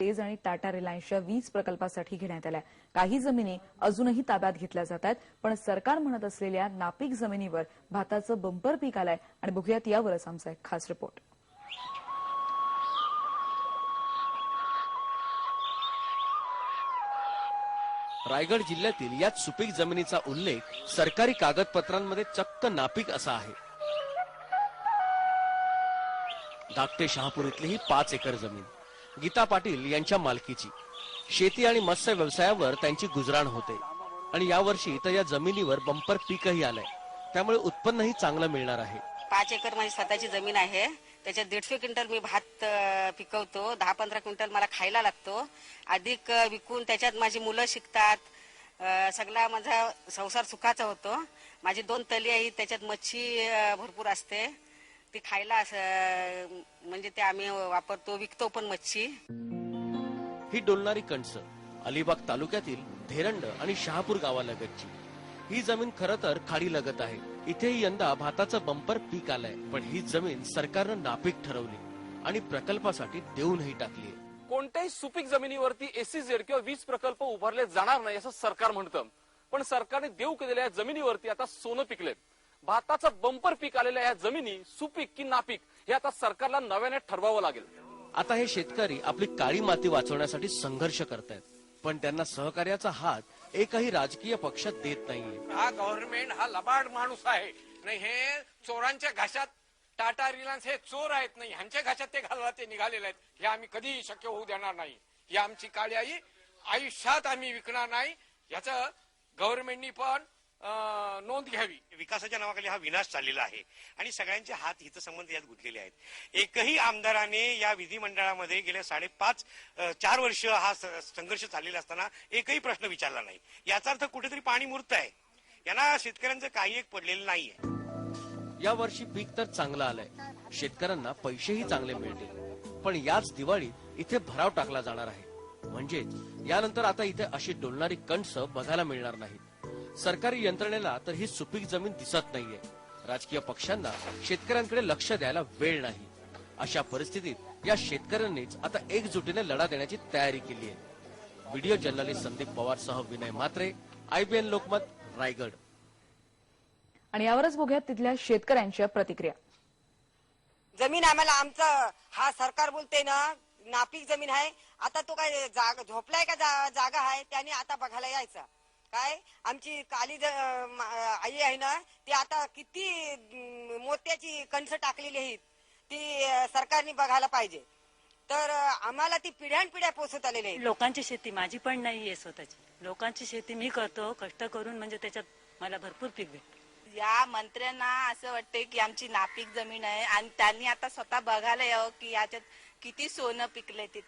तेज आणि टाटा रिलायन्सच्या वीज प्रकल्पासाठी घेण्यात आल्या। काही जमिनी अजूनही ताब्यात घेतल्या जात आहेत, पण सरकार म्हणत असलेल्या नापीक जमिनीवर भाताचं बंपर पीक आलंय आणि बघूयात यावरच आमचा एक खास रिपोर्ट। रायगड जिल्ह्यातील याच सुपीक जमिनीचा उल्लेख सरकारी कागदपत्रांमध्ये चक्क नापीक असा आहे। धाकटे शहापूर इथली ही 5 एकर जमीन गीता पाटील यांच्या मालकीची। शेती आणि मत्स्य व्यवसायावर त्यांची गुजराण होते आणि यावर्षी तर या जमिनीवर बंपर पीकही आलंय, त्यामुळे उत्पन्नही चांगलं मिळणार आहे। 5 एकर माझी स्वतःची जमीन आहे। त्याच्यात 150 क्विंटल मी भात पिकवतो, 10-15 क्विंटल मला खायला लागतो, अधिक विकून त्याच्यात माझी मुलं शिकतात, सगळा माझा संसार सुखाचा होतो। माझी 2 तली आहे, त्याच्यात मच्छी भरपूर असते, ती खायला म्हणजे ते आम्ही वापरतो, विकतो पण मच्छी। ही डोलणारी कणसं अलिबाग तालुक्यातील धेरंड आणि शहापूर गावालगतची ही जमीन खरं तर खाडी लगत आहे। इथेही यंदा भाताचं बंपर पीक आलंय, पण ही जमीन सरकारनं नापीक ठरवली आणि प्रकल्पासाठी देऊनही टाकली। कोणत्याही सुपीक जमिनीवरती एसईझेड किंवा वीज प्रकल्प उभारले जाणार नाही असं सरकार म्हणतं, पण सरकारने देऊ केलेल्या जमिनीवरती आता सोनं पिकले। भाताचं बंपर पीक आलेल्या या जमिनी सुपीक की नापीक हे आता सरकारला नव्याने ठरवावं लागेल। आता हे शेतकरी आपली काळी माती वाचवण्यासाठी संघर्ष करतायत, पण त्यांना सहकार्याचा हात एकही राजकीय पक्ष देत नाहीये। हा गव्हर्नमेंट हा लबाड माणूस आहे, नाही हे चोरांच्या घाशात टाटा रिलायन्स हे चोर आहेत, नाही ह्यांच्या घाशात ते घालवा ते निघालेले आहेत, हे आम्ही कधीही शक्य होऊ देणार नाही। ही आमची काळी आई आयुष्यात आम्ही विकणार नाही, याचं गव्हर्नमेंटनी पण नोंद घ्यावी। विकासाच्या नावाखाली हा विनाश चाललेला आहे आणि सगळ्यांचे हात हितसंबंध यात गुंतलेले आहेत। एकही आमदाराने या विधिमंडळामध्ये गेल्या 4 वर्ष हा संघर्ष चाललेला असताना एकही प्रश्न विचारला नाही। याचा अर्थ कुठेतरी पाणी मुरत आहे, यांना शेतकऱ्यांचं काही एक पडलेलं नाहीये। या वर्षी पीक तर चांगलं आलंय, शेतकऱ्यांना पैसेही चांगले मिळतील, पण याच दिवाळीत इथे भराव टाकला जाणार आहे। म्हणजेच यानंतर आता इथे अशी डोलणारी कणसं बघायला मिळणार नाहीत। सरकारी यंत्रणेला तर ही सुपीक जमीन दिसत नाहीये, राजकीय पक्षांना शेतकऱ्यांकडे लक्ष द्यायला वेळ नाही। अशा परिस्थितीत या शेतकऱ्यांनीच आता एकजुटीने लढा देण्याची तयारी केली आहे। व्हिडिओ जर्नलिस्ट संदीप पवार सह विनय म्हात्रे, IBN लोकमत, रायगड। आणि यावरच बघूयात तिथल्या शेतकऱ्यांच्या प्रतिक्रिया। जमीन आम्हाला आमचं हा सरकार बोलते ना नापीक जमीन आहे, आता तो काय झोपलाय का जागा आहे, त्याने आता बघायला यायचं काय। आमची काली आई आहे ना, ती आता किती मोत्याची कणसं टाकलेली आहेत, ती सरकारने बघायला पाहिजे। तर आम्हाला ती पिढ्यानपिढ्या पोचत आलेली आहे। लोकांची शेती माझी पण नाहीये स्वतःची, लोकांची शेती मी करतो कष्ट करून, म्हणजे त्याच्यात मला भरपूर पीक भेटतं। या मंत्र्यांना असं वाटते की आमची नापीक जमीन आहे आणि त्यांनी आता स्वतः बघायला यावं की याच्यात किती सोनं पिकले ते।